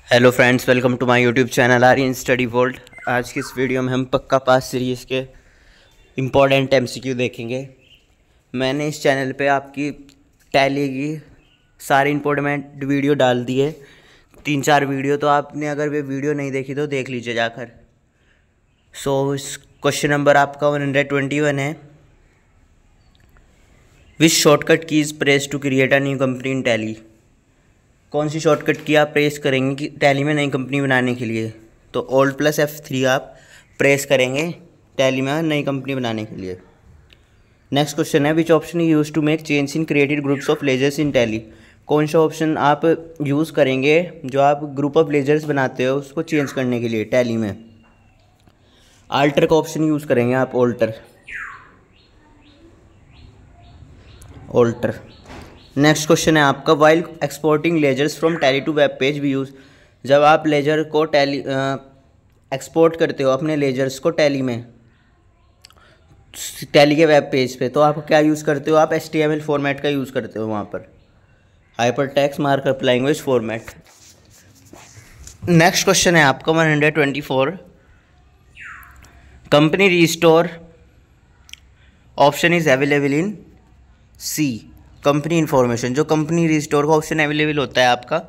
Hello friends, welcome to my YouTube channel Aryan study world. आज की इस वीडियो में हम पक्का पास सीरीज़ के इम्पॉर्टेंट एमसीक्यू देखेंगे। मैंने इस चैनल पे आपकी टैली की सारी इम्पोर्टेंट वीडियो डाल दी है, 3-4 वीडियो। तो आपने अगर वे वीडियो नहीं देखी तो देख लीजिए जाकर। इस क्वेश्चन नंबर आपका 121 है। Which shortcut keys press to create a new company in tally. कौन सी शॉर्टकट की आप प्रेस करेंगे कि टैली में नई कंपनी बनाने के लिए? तो Alt+F3 आप प्रेस करेंगे टैली में नई कंपनी बनाने के लिए। नेक्स्ट क्वेश्चन है, which option you use to make change in created groups of ledgers in tally. कौन सा ऑप्शन आप यूज़ करेंगे जो आप ग्रुप ऑफ लेजर्स बनाते हो उसको चेंज करने के लिए टैली में? आल्टर का ऑप्शन यूज़ करेंगे आप, ऑल्टर। नेक्स्ट क्वेश्चन है आपका, while exporting ledgers from Tally to web page we use. जब आप लेजर को टैली एक्सपोर्ट करते हो अपने लेजर्स को टैली में, टैली के वेब पेज पे, तो आप क्या यूज़ करते हो? आप HTML फॉर्मेट का यूज़ करते हो वहाँ पर, hypertext markup language format. Next question है आपका 124, company restore option is available in C company information. जो कंपनी रिस्टोर का ऑप्शन अवेलेबल होता है आपका,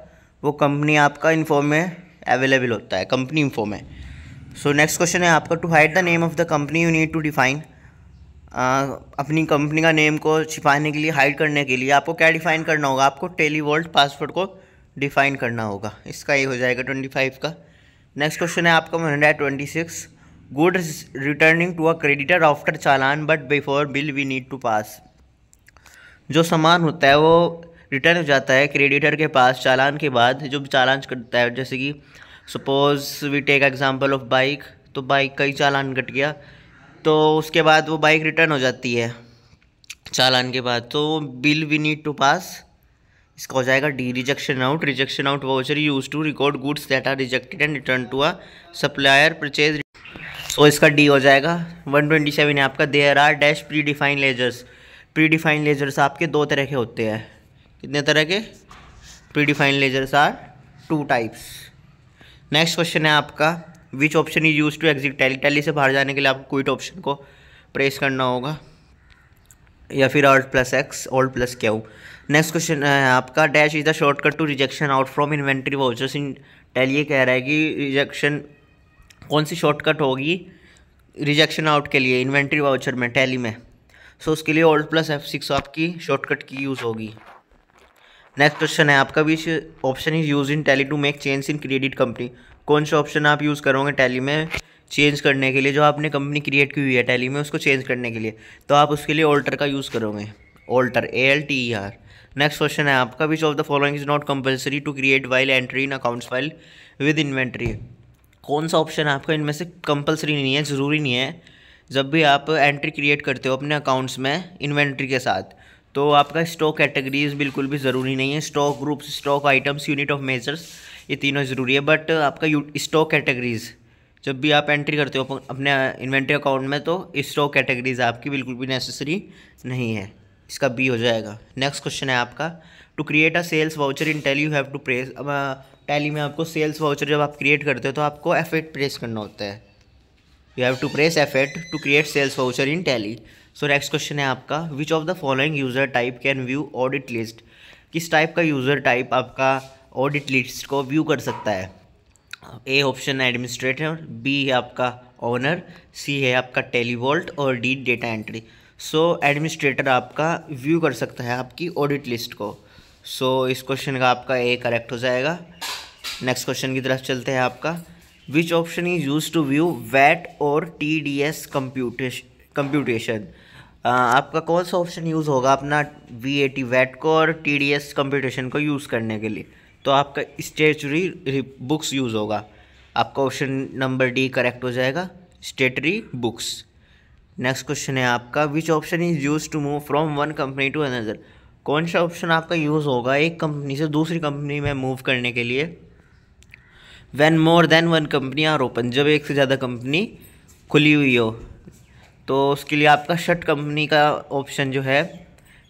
वो कंपनी आपका इन्फॉर्म में अवेलेबल होता है, कंपनी इन्फॉर्म में। सो नेक्स्ट क्वेश्चन है आपका, to hide the name of the company you need to define. अपनी कंपनी का नेम को छिपाने के लिए, हाइड करने के लिए आपको क्या डिफाइन करना होगा? आपको टेलीवॉल्ट पासवर्ड को डिफाइन करना होगा। इसका ये हो जाएगा 25 का। नेक्स्ट क्वेश्चन है आपका 126, good returning to a creditor after challan but before bill we need to pass. जो सामान होता है वो रिटर्न हो जाता है क्रेडिटर के पास चालान के बाद, जो चालान कटता है। जैसे कि suppose we take example of bike, तो बाइक का ही चालान कट गया, तो उसके बाद वो बाइक रिटर्न हो जाती है चालान के बाद, तो bill we need to pass. इसका हो जाएगा D, rejection out. Rejection out voucher use to record goods that are rejected and return to a supplier purchase. So इसका डी हो जाएगा। 127 है आपका, there are dash predefined ledgers. Predefined ledgers आपके दो तरह के होते हैं। कितने तरह के? Predefined ledgers are 2 types. Next question है आपका, which option is use to exit Tally. Tally से बाहर जाने के लिए आपको क्विट ऑप्शन को प्रेस करना होगा, या फिर Alt+X, Alt+Q। नेक्स्ट क्वेश्चन है आपका, dash is the shortcut to rejection out from inventory vouchers in Tally. ये कह रहा है कि रिजेक्शन कौन सी शॉर्टकट होगी रिजेक्शन आउट के लिए इन्वेंट्री वाउचर में, टैली में। सो उसके लिए Alt+F6 आपकी शॉर्टकट की यूज़ होगी। नेक्स्ट क्वेश्चन है आपका, which option is use in Tally to make change in created company. कौन सा ऑप्शन आप यूज़ करोगे टैली में चेंज करने के लिए? जो आपने कंपनी क्रिएट की हुई है टैली में उसको चेंज करने के लिए, तो आप उसके लिए ऑल्टर का यूज़ करोगे, ऑल्टर, ALTER। नेक्स्ट क्वेश्चन है आपका, which of the following is not compulsory to create while entry in accounts file with inventory. कौन सा ऑप्शन आपका इनमें से कंपल्सरी नहीं है, ज़रूरी नहीं है? जब भी आप एंट्री क्रिएट करते हो अपने अकाउंट्स में इन्वेंट्री के साथ, तो आपका स्टॉक कैटेगरीज बिल्कुल भी ज़रूरी नहीं है। Stock groups, stock items, unit of measures, ये तीनों ज़रूरी है। बट आपका स्टॉक कैटेगरीज जब भी आप एंट्री करते हो अपने इन्वेंट्री अकाउंट में, तो स्टॉक कैटेगरीज आपकी बिल्कुल भी नेसेसरी नहीं है। इसका बी हो जाएगा। नेक्स्ट क्वेश्चन है आपका, to create a sales voucher in Tally you have to press. अब टैली में आपको सेल्स वाउचर जब आप क्रिएट करते हो तो आपको F8 प्रेस करना होता है। You have to press F8 to create sales voucher in Tally. So next question है आपका, which of the following user type can view audit list. किस टाइप का यूज़र टाइप आपका ऑडिट लिस्ट को view कर सकता है? ए ऑप्शन एडमिनिस्ट्रेटर, बी है आपका ऑनर, सी है आपका टेलीवॉल्ट, और डी डेटा एंट्री। सो एडमिनिस्ट्रेटर आपका व्यू कर सकता है आपकी ऑडिट लिस्ट को। सो इस क्वेश्चन का आपका ए करेक्ट हो जाएगा। नेक्स्ट क्वेश्चन की तरफ चलते हैं आपका, which option is use to view VAT और TDS कंप्यूटेशन। आपका कौन सा ऑप्शन यूज़ होगा अपना VAT वैट को और TDS कंप्यूटेशन को यूज़ करने के लिए? तो आपका स्टेटरी बुक्स यूज़ होगा। आपका ऑप्शन नंबर डी करेक्ट हो जाएगा, स्टेटरी बुक्स। नेक्स्ट क्वेश्चन है आपका, which option is use to move from one company to another. कौन सा ऑप्शन आपका यूज़ होगा एक कंपनी से दूसरी कंपनी में मूव करने के लिए? When more than one company are open, जब एक से ज़्यादा कंपनी खुली हुई हो, तो उसके लिए आपका शट कंपनी का ऑप्शन जो है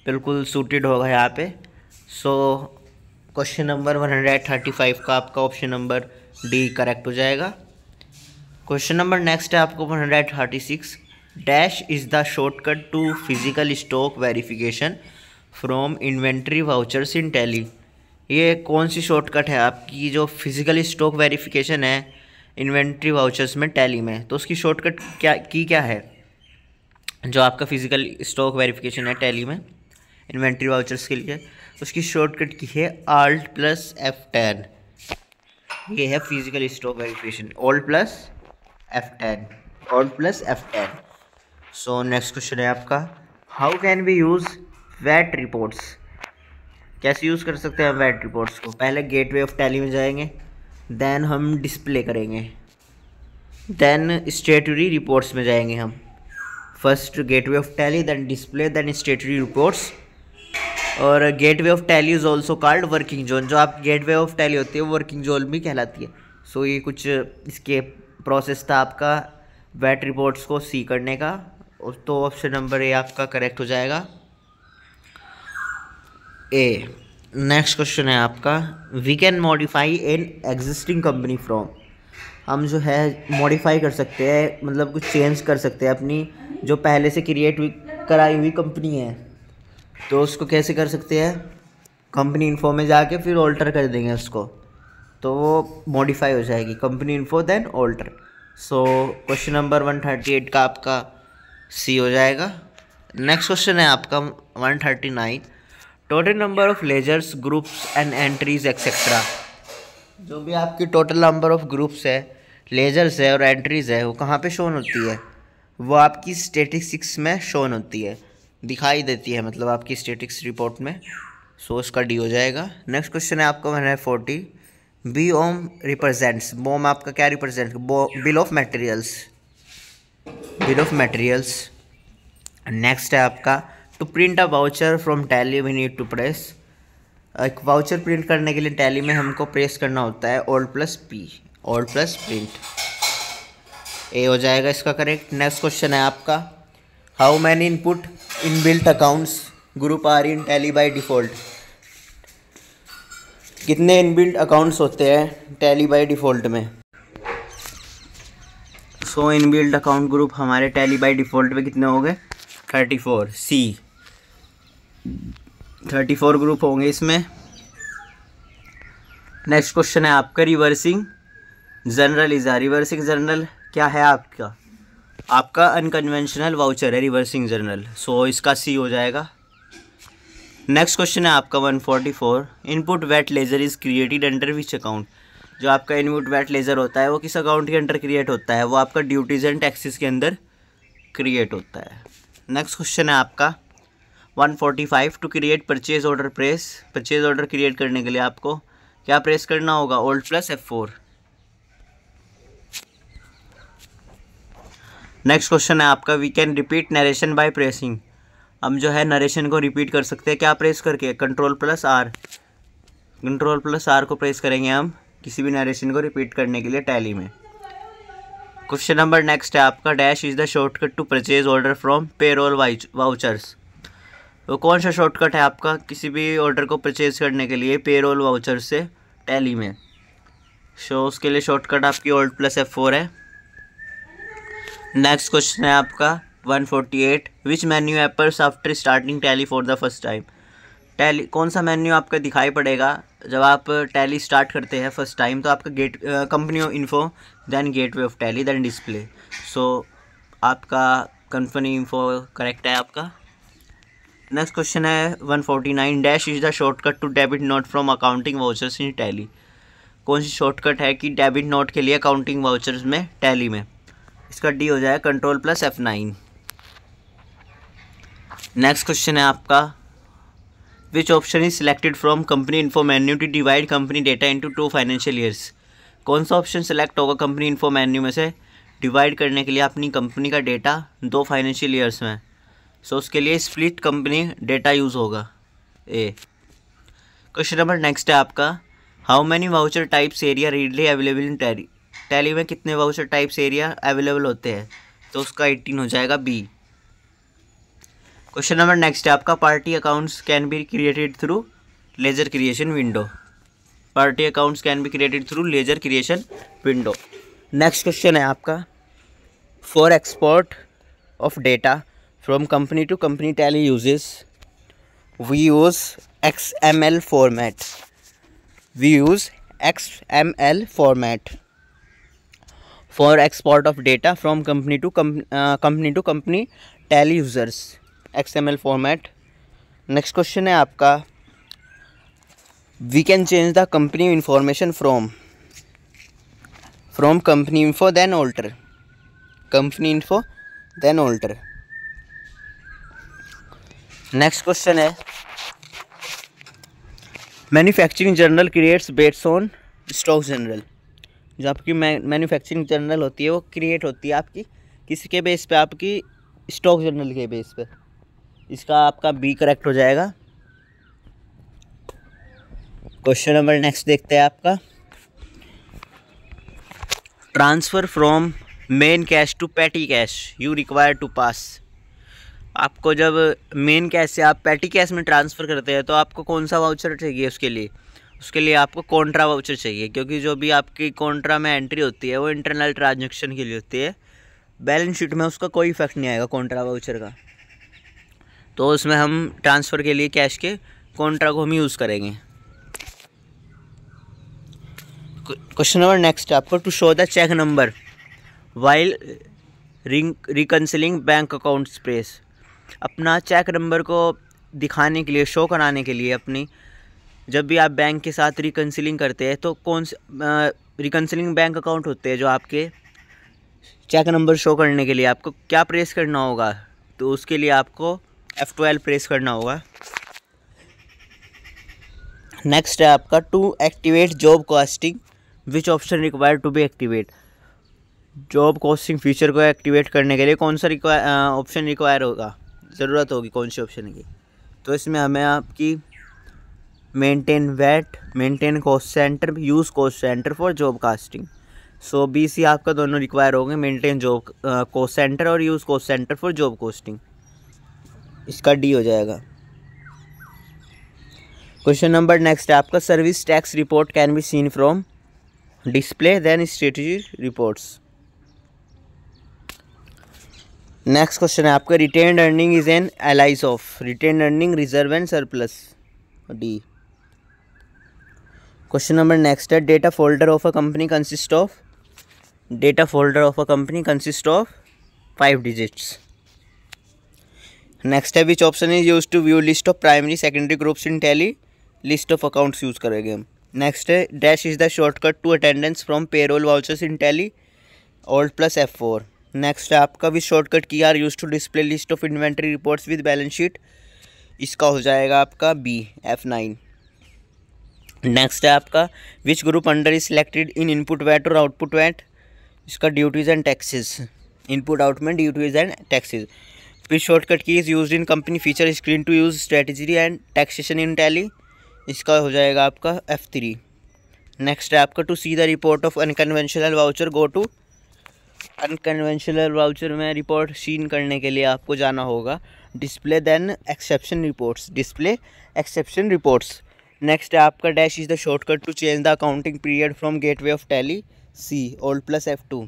बिल्कुल सूटेड होगा यहाँ पे। सो क्वेश्चन नंबर 135 का आपका ऑप्शन नंबर डी करेक्ट हो जाएगा। क्वेश्चन नंबर नेक्स्ट है आपको 136, dash is the shortcut to physical stock verification from inventory vouchers in Tally. ये कौन सी शॉर्टकट है आपकी जो फिजिकल स्टॉक वेरिफिकेशन है इन्वेंट्री वाउचर्स में टैली में, तो उसकी शॉर्टकट क्या है? जो आपका फिजिकल स्टॉक वेरिफिकेशन है टैली में इन्वेंट्री वाउचर्स के लिए, उसकी शॉर्टकट की है Alt+F10। ये है physical stock verification, Alt+F10। So next question है आपका, how can we use VAT reports. कैसे यूज़ कर सकते हैं हम वैट रिपोर्ट्स को? पहले गेटवे ऑफ टैली में जाएंगे, देन हम डिस्प्ले करेंगे, देन स्टेटरी रिपोर्ट्स में जाएंगे हम। First gateway of Tally, then display, then statutory reports. और gateway of Tally is also called working zone. जो आप गेटवे ऑफ टैली होती है वो वर्किंग जोन भी कहलाती है। सो ये कुछ इसके प्रोसेस था आपका वैट रिपोर्ट्स को सी करने का। तो ऑप्शन नंबर ए आपका करेक्ट हो जाएगा, ए। नेक्स्ट क्वेश्चन है आपका, we can modify an existing company from. हम जो है मॉडिफाई कर सकते हैं, मतलब कुछ चेंज कर सकते हैं अपनी जो पहले से क्रिएट कराई हुई कंपनी है। तो उसको कैसे कर सकते हैं? कंपनी इन्फो में जाके फिर ऑल्टर कर देंगे उसको, तो वो मॉडिफाई हो जाएगी। Company info then alter. So question number 138 का आपका सी हो जाएगा। नेक्स्ट क्वेश्चन है आपका 139, total number of ledgers, groups and entries etcetera. जो भी आपकी टोटल नंबर ऑफ ग्रुप्स है, लेजर्स है और एंट्रीज है, वो कहाँ पे शोन होती है? वो आपकी स्टैटिस्टिक्स में शोन होती है, दिखाई देती है, मतलब आपकी स्टैटिस्टिक्स रिपोर्ट में। सो उसका डी हो जाएगा। नेक्स्ट क्वेश्चन है आपका 140, बी ओम रिप्रेजेंट्स। बोम आपका क्या represent? Bill of materials, bill of materials. Next है आपका, to print a voucher from Tally we need to press. एक वाउचर प्रिंट करने के लिए टैली में हमको प्रेस करना होता है Alt+P, Alt+Print। ए हो जाएगा इसका करेक्ट। नेक्स्ट क्वेश्चन है आपका, how many input inbuilt accounts group are in Tally by default. कितने इनबिल्ट अकाउंट्स होते हैं टैली बाय डिफ़ॉल्ट में? सो इनबिल्ट अकाउंट ग्रुप हमारे टैली बाय डिफ़ॉल्ट में कितने हो गए? 34। सी 34 ग्रुप होंगे इसमें। नेक्स्ट क्वेश्चन है आपका, reversing journal is a. Reversing journal क्या है आपका? आपका अनकन्वेंशनल वाउचर है रिवर्सिंग जनरल। सो इसका सी हो जाएगा। नेक्स्ट क्वेश्चन है आपका 144, input VAT ledger is created under which account. जो आपका इनपुट वैट लेजर होता है वो किस अकाउंट के अंडर क्रिएट होता है? वो आपका ड्यूटीज एंड टैक्सेस के अंदर क्रिएट होता है। नेक्स्ट क्वेश्चन है आपका 145, to create purchase order press. Purchase order create करने के लिए आपको क्या प्रेस करना होगा? Alt+F4। नेक्स्ट क्वेश्चन है आपका, we can repeat narration by pressing. हम जो है नरेशन को रिपीट कर सकते हैं क्या प्रेस करके? Ctrl+R। Ctrl+R को प्रेस करेंगे हम किसी भी नरेशन को रिपीट करने के लिए टैली में। क्वेश्चन नंबर नेक्स्ट है आपका, dash is the shortcut to purchase order from payroll vouchers. तो कौन सा शॉर्टकट है आपका किसी भी ऑर्डर को परचेज करने के लिए पेरोल वाउचर से टैली में? सो उसके लिए शॉर्टकट आपकी Alt+F4 है। नेक्स्ट क्वेश्चन है आपका 148, which menu appears after starting Tally for the first time. Tally कौन सा मेन्यू आपका दिखाई पड़ेगा जब आप टैली स्टार्ट करते हैं फर्स्ट टाइम? तो आपका get company info, then gateway of Tally, then display. So आपका कंपनी इन्फो करेक्ट है आपका। नेक्स्ट क्वेश्चन है 149, dash is the shortcut to debit note from accounting vouchers in tally. कौन सी शॉर्टकट है कि डेबिट नोट के लिए अकाउंटिंग वाउचर्स में टैली में? इसका डी हो जाएगा Ctrl+F9। नेक्स्ट क्वेश्चन है आपका, which option is selected from company info menu to divide company data into 2 financial years. कौन सा ऑप्शन सेलेक्ट होगा कंपनी इन्फो मेन्यू में से डिवाइड करने के लिए अपनी कंपनी का डेटा 2 फाइनेंशियल ईयर्स में? सो उसके लिए स्प्लिट कंपनी डेटा यूज़ होगा, ए। क्वेश्चन नंबर नेक्स्ट है आपका, how many voucher types area readily available in Tally. Tally में कितने वाउचर टाइप्स एरिया अवेलेबल होते हैं? तो उसका 18 हो जाएगा, बी। क्वेश्चन नंबर नेक्स्ट है आपका, party accounts can be created through ledger creation window. Party accounts can be created through ledger creation window. Next question है आपका, for export of data from company to company Tally uses we use XML format. We use XML format for export of data from company to company Tally users, XML format. Next question है आपका, we can change the company information from company info then alter, company info then alter. Next question है, manufacturing journal creates based on stock journal. जो आपकी manufacturing journal होती है वो create होती है आपकी किसके बेस पे, आपकी स्टॉक जर्नल के बेस पे। इसका आपका बी करेक्ट हो जाएगा। क्वेश्चन नंबर नेक्स्ट देखते हैं आपका, transfer from main cash to petty cash you require to pass. आपको जब मेन कैश से आप पैटी कैश में ट्रांसफ़र करते हैं तो आपको कौन सा वाउचर चाहिए उसके लिए आपको कॉन्ट्रा वाउचर चाहिए, क्योंकि जो भी आपकी कॉन्ट्रा में एंट्री होती है वो इंटरनल ट्रांजैक्शन के लिए होती है। बैलेंस शीट में उसका कोई इफेक्ट नहीं आएगा कॉन्ट्रा वाउचर का, तो उसमें हम ट्रांसफ़र के लिए कैश के कॉन्ट्रा को हम यूज़ करेंगे। क्वेश्चन नंबर नेक्स्ट आपको, to show the cheque number while reconciling bank accounts press. अपना चेक नंबर को दिखाने के लिए, शो कराने के लिए अपनी, जब भी आप बैंक के साथ रिकंसिलिंग करते हैं तो कौन से रिकंसिलिंग बैंक अकाउंट होते हैं जो आपके चेक नंबर शो करने के लिए आपको क्या प्रेस करना होगा, तो उसके लिए आपको F12 प्रेस करना होगा। नेक्स्ट है आपका, to activate job costing which option required to be activate. Job costing feature को एक्टिवेट करने के लिए कौन सा ऑप्शन रिक्वायर होगा, ज़रूरत होगी कौन से ऑप्शन की। तो इसमें हमें आपकी maintain VAT, maintain cost center, use cost center for job costing. So BC आपका दोनों रिक्वायर होंगे, मेंटेन जॉब कॉस्ट सेंटर और use cost center for job costing. इसका D हो जाएगा। क्वेश्चन नंबर नेक्स्ट है आपका, service tax report can be seen from display then statutory reports. Next question है आपका, retained earning is an alias of. Retained earning, reserve and surplus, D। Question number next है, data folder of a company consist of. Data folder of a company consist of 5 digits. Next है, which option is use to view list of primary secondary groups in Tally. List of accounts use करेंगे हम। Next है, dash is the shortcut to attendance from payroll vouchers in Tally, alt plus F4। Next है आपका, which shortcut key are use to display list of inventory reports with balance sheet. इसका हो जाएगा आपका B, F9। Next है आपका, which group under is selected in input VAT और output VAT. इसका duties and taxes, input out में duties and taxes. Which shortcut key is use in company feature screen to use strategy and taxation in Tally. इसका हो जाएगा आपका F3। Next है आपका, to see the report of unconventional voucher go to. Unconventional voucher में report scene करने के लिए आपको जाना होगा display then exception reports, display exception reports. Next है आपका, dash is the shortcut to change the accounting period from gateway of Tally, C, alt plus F2।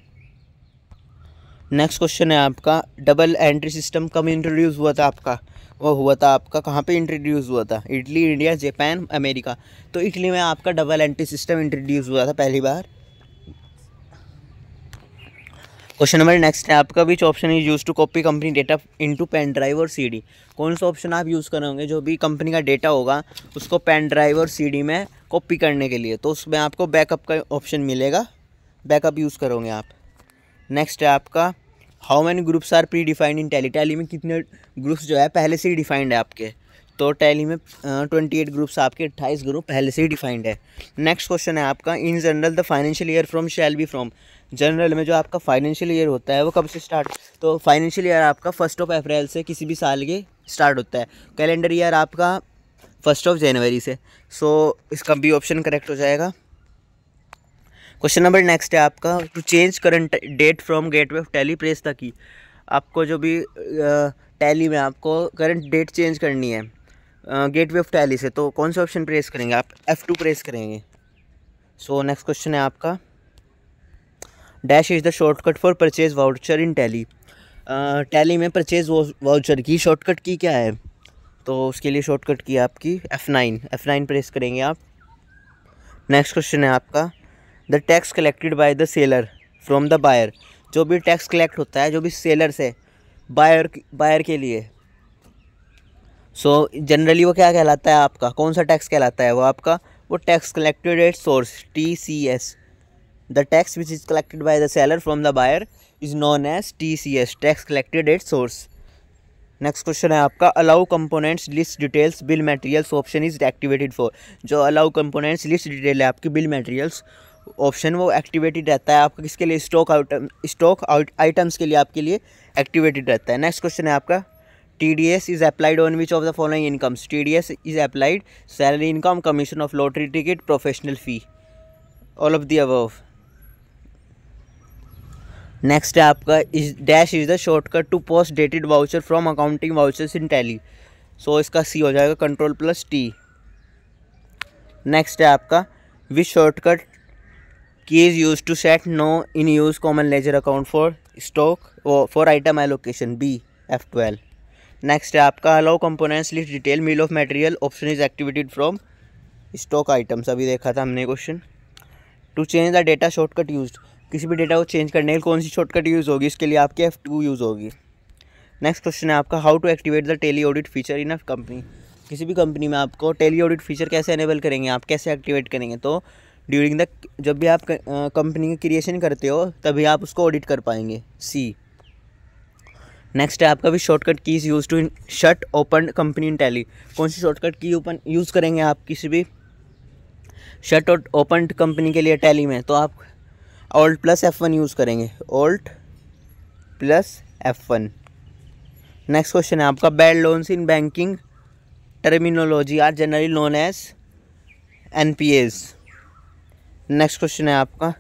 Next question है आपका, डबल एंट्री सिस्टम कब इंट्रोड्यूस हुआ था आपका। वो हुआ था आपका कहाँ पे इंट्रोड्यूस हुआ था, इटली, इंडिया, जापान, अमेरिका। तो इटली में आपका डबल एंट्री सिस्टम इंट्रोड्यूस हुआ था पहली बार। क्वेश्चन नंबर नेक्स्ट है आपका, which option is use to copy company data into pen drive और CD। कौन सा ऑप्शन आप यूज़ करोगे, जो भी कंपनी का डेटा होगा उसको पेन ड्राइव और CD में कॉपी करने के लिए, तो उसमें आपको बैकअप का ऑप्शन मिलेगा, बैकअप यूज़ करोगे आप। नेक्स्ट है आपका, how many groups are predefined in Tally. Tally में कितने ग्रुप्स जो है पहले से ही डिफाइंड है आपके, तो टैली में 28 ग्रुप्स, आपके 28 ग्रुप पहले से ही डिफाइंड है। नेक्स्ट क्वेश्चन है आपका, in general the financial year from shall be from. General में जो आपका फाइनेंशियल ईयर होता है वो कब से स्टार्ट, तो फाइनेंशियल ईयर आपका 1 अप्रैल से किसी भी साल के स्टार्ट होता है। कैलेंडर ईयर आपका 1 जनवरी से। सो इसका बी ऑप्शन करेक्ट हो जाएगा। क्वेश्चन नंबर नेक्स्ट है आपका, to change current date from gateway of Tally press the key. आपको जो भी टैली में आपको करंट डेट चेंज करनी है गेटवे ऑफ टैली से, तो कौन सा ऑप्शन प्रेस करेंगे आप, F2 प्रेस करेंगे। सो नेक्स्ट क्वेश्चन है आपका, dash is the shortcut for purchase voucher in Tally. Tally में परचेज वाउचर की शॉर्टकट की क्या है? तो उसके लिए शॉर्टकट की आपकी F9 प्रेस करेंगे आप। नेक्स्ट क्वेश्चन है आपका, the tax collected by the seller from the buyer. जो भी टैक्स कलेक्ट होता है जो भी सेलर से बायर के लिए, सो जनरली वो क्या कहलाता है आपका, कौन सा टैक्स कहलाता है वो आपका, वो tax collected at source, TCS। The tax which is collected by the seller from the buyer is known as TCS, tax collected at source. Next question है आपका, allow components list details bill materials option is activated for. जो allow components list detail है आपकी bill materials option, वो activated रहता है आपका किसके लिए, स्टॉक आइटम्स के लिए आपके लिए एक्टिवेटेड रहता है। नेक्स्ट क्वेश्चन है आपका, TDS is applied on which of the following incomes. TDS is applied salary income, commission of lottery ticket, professional fee, all of the above. Next है आपका, is dash is the shortcut to post dated voucher from accounting vouchers in Tally. So इसका C हो जाएगा, Ctrl+T। Next है आपका, which shortcut key is use to set no in use common ledger account for stock for item allocation, B F12। Next है आपका, allow components list detail bill of material option is activated from stock items, अभी देखा था हमने question. To change the data shortcut used, किसी भी data को change करने के लिए कौन सी शॉर्टकट यूज़ होगी, इसके लिए आपकी F2 यूज़ होगी। नेक्स्ट क्वेश्चन है आपका, how to activate the Tally audit feature in a company. किसी भी कंपनी में आपको टेली ऑडिट फीचर कैसे एनेबल करेंगे, आप कैसे एक्टिवेट करेंगे, तो ड्यूरिंग द, जब भी आप कंपनी की क्रिएशन करते हो तभी आप उसको ऑडिट कर पाएंगे, C। नेक्स्ट है आपका, भी shortcut keys use to shut open company in tally. कौन सी शॉर्टकट की ओपन यूज़ करेंगे आप किसी भी शट और ओपन कंपनी के लिए टैली में, तो आप Alt+F1 यूज़ करेंगे, Alt+F1। नेक्स्ट क्वेश्चन है आपका, bad loans in banking terminology are generally known as NPAs। Next question है आपका,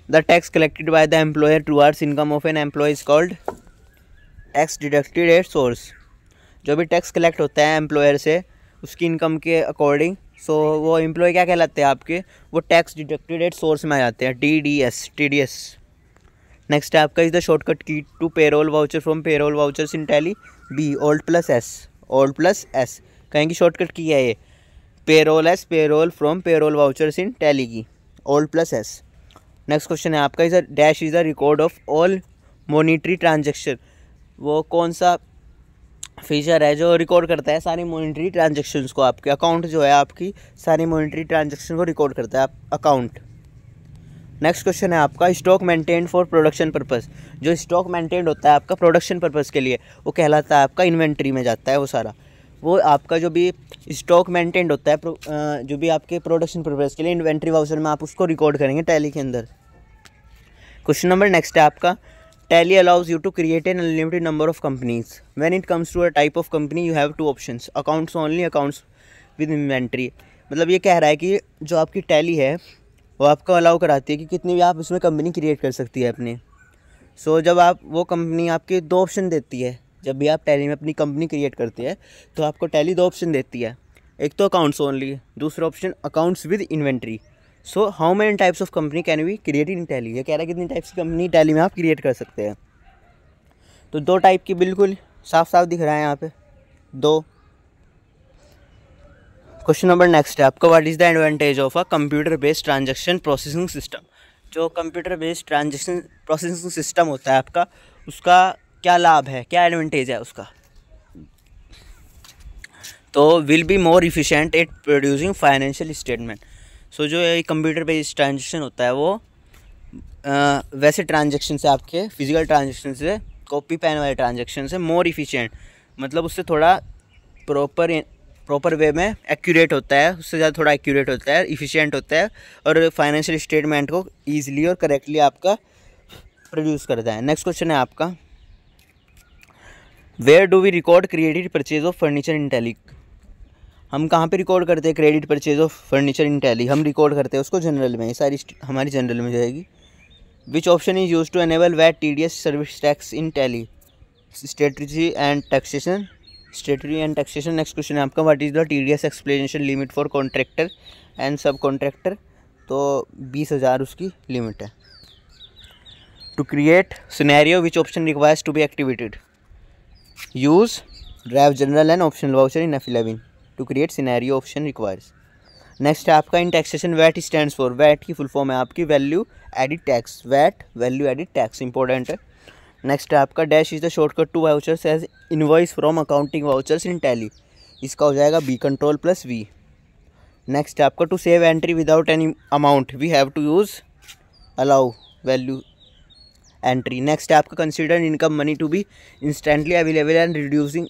the tax collected by the employer towards income of an employee is called tax deducted at source. जो भी tax collect होता है employer से उसकी income के according, सो वो एम्प्लॉय क्या कहलाते हैं आपके, वो टैक्स डिडक्टेड एट सोर्स में आ जाते हैं, TDS। नेक्स्ट है आपका, is the shortcut key to payroll voucher from payroll vouchers in Tally, B Alt+S। कहीं की शॉर्टकट की है ये, payroll from payroll vouchers in Tally key, Alt+S। Next question है आपका, is the dash is the record of all monetary transaction. वो कौन सा फीचर है जो रिकॉर्ड करता है सारी मॉनिटरी ट्रांजेक्शन्स को, आपके अकाउंट जो है आपकी सारी मॉनिटरी ट्रांजेक्शन को रिकॉर्ड करता है अकाउंट। नेक्स्ट क्वेश्चन है आपका, stock maintain for production purpose. जो स्टॉक मेंटेन होता है आपका प्रोडक्शन पर्पस के लिए, वो कहलाता है आपका इन्वेंट्री में जाता है वो सारा। वो आपका जो भी स्टॉक मेंटेन होता है जो भी आपके प्रोडक्शन पर्पस के लिए, इन्वेंट्री वाउचर में आप उसको रिकॉर्ड करेंगे टैली के अंदर। क्वेश्चन नंबर नेक्स्ट है आपका, Tally allows you to create an unlimited number of companies. When it comes to a type of company you have 2 options, accounts only, accounts with inventory. मतलब ये कह रहा है कि जो आपकी टैली है वो आपको अलाउ कराती है कि कितनी भी आप उसमें कंपनी क्रिएट कर सकती है अपनी। सो जब आप वो कंपनी आपके 2 ऑप्शन देती है, जब भी आप टैली में अपनी कंपनी क्रिएट करती है तो आपको टैली 2 ऑप्शन देती है, एक तो अकाउंट्स ओनली, दूसरा option accounts with inventory. So how many types of company can we create in Tally. ये कह रहा है कितनी टाइप्स की कंपनी टैली में आप क्रिएट कर सकते हैं। तो 2 टाइप की बिल्कुल साफ साफ दिख रहा है यहाँ पे 2। क्वेश्चन नंबर नेक्स्ट है आपका, what is the advantage of a computer based transaction processing system. जो computer based transaction processing system होता है आपका, उसका क्या लाभ है, क्या एडवांटेज है उसका। तो will be more efficient at producing financial statement. So जो ये कंप्यूटर बेस्ड ट्रांजैक्शन होता है वो वैसे ट्रांजैक्शन से, आपके फिजिकल ट्रांजैक्शन से, कॉपी पेन वाले ट्रांजैक्शन से मोर इफिशिएंट, मतलब उससे थोड़ा प्रॉपर वे में एक्यूरेट होता है, उससे ज़्यादा थोड़ा एक्यूरेट होता है, इफिशिएंट होता है, और फाइनेंशियल स्टेटमेंट को ईजिली और करेक्टली आपका प्रोड्यूस करता है। नेक्स्ट क्वेश्चन है आपका, where do we record credit purchase of furniture in Tally. हम कहाँ पे रिकॉर्ड करते हैं credit purchase of furniture in Tally, हम रिकॉर्ड करते हैं उसको जनरल में, ये सारी हमारी जनरल में जाएगी। Which option is use to enable VAT TDS service tax in Tally, statutory and taxation. Next question है आपका, what is the TDS explanation limit for contractor and subcontractor. तो 20,000 उसकी लिमिट है। To create scenario which option requires to be activated, use drive journal and optional voucher in F11 to create scenario option requires. Next है आपका in taxation VAT stands for, VAT की full form है आपकी value added tax, VAT value added tax important है। Next है आपका dash is the shortcut to vouchers as invoice from accounting vouchers in Tally, इसका हो जाएगा B control plus V. Next है आपका to save entry without any amount we have to use allow value entry. Next है आपका consider income money to be instantly available and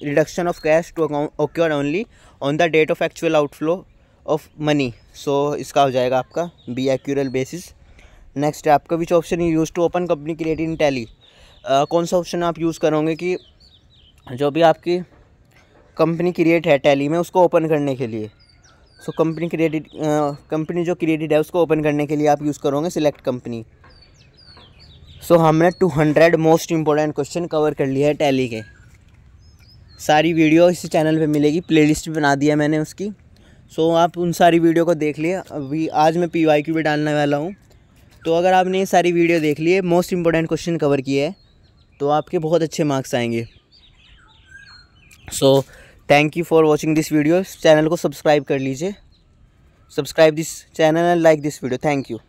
reduction of cash to occur only on the date of actual outflow of money, so इसका हो जाएगा आपका B accrual basis. Next है आपका which option you use to open company created in tally, कौन सा option आप use करोगे कि जो भी आपकी कंपनी क्रिएट है टैली में उसको ओपन करने के लिए। सो कंपनी जो क्रिएटेड है उसको ओपन करने के लिए आप यूज़ करोगे सिलेक्ट कंपनी। सो हमने 200 मोस्ट इंपॉर्टेंट क्वेश्चन कवर कर लिया है टैली के। सारी वीडियो इसी चैनल पे मिलेगी, प्लेलिस्ट बना दिया मैंने उसकी। सो आप उन सारी वीडियो को देख लिए। अभी आज मैं PYQ भी डालने वाला हूँ, तो अगर आपने ये सारी वीडियो देख ली है, मोस्ट इंपॉर्टेंट क्वेश्चन कवर किए हैं, तो आपके बहुत अच्छे मार्क्स आएंगे। So thank you for watching this video. Channel को सब्सक्राइब कर लीजिए, subscribe this channel and like this video. Thank you.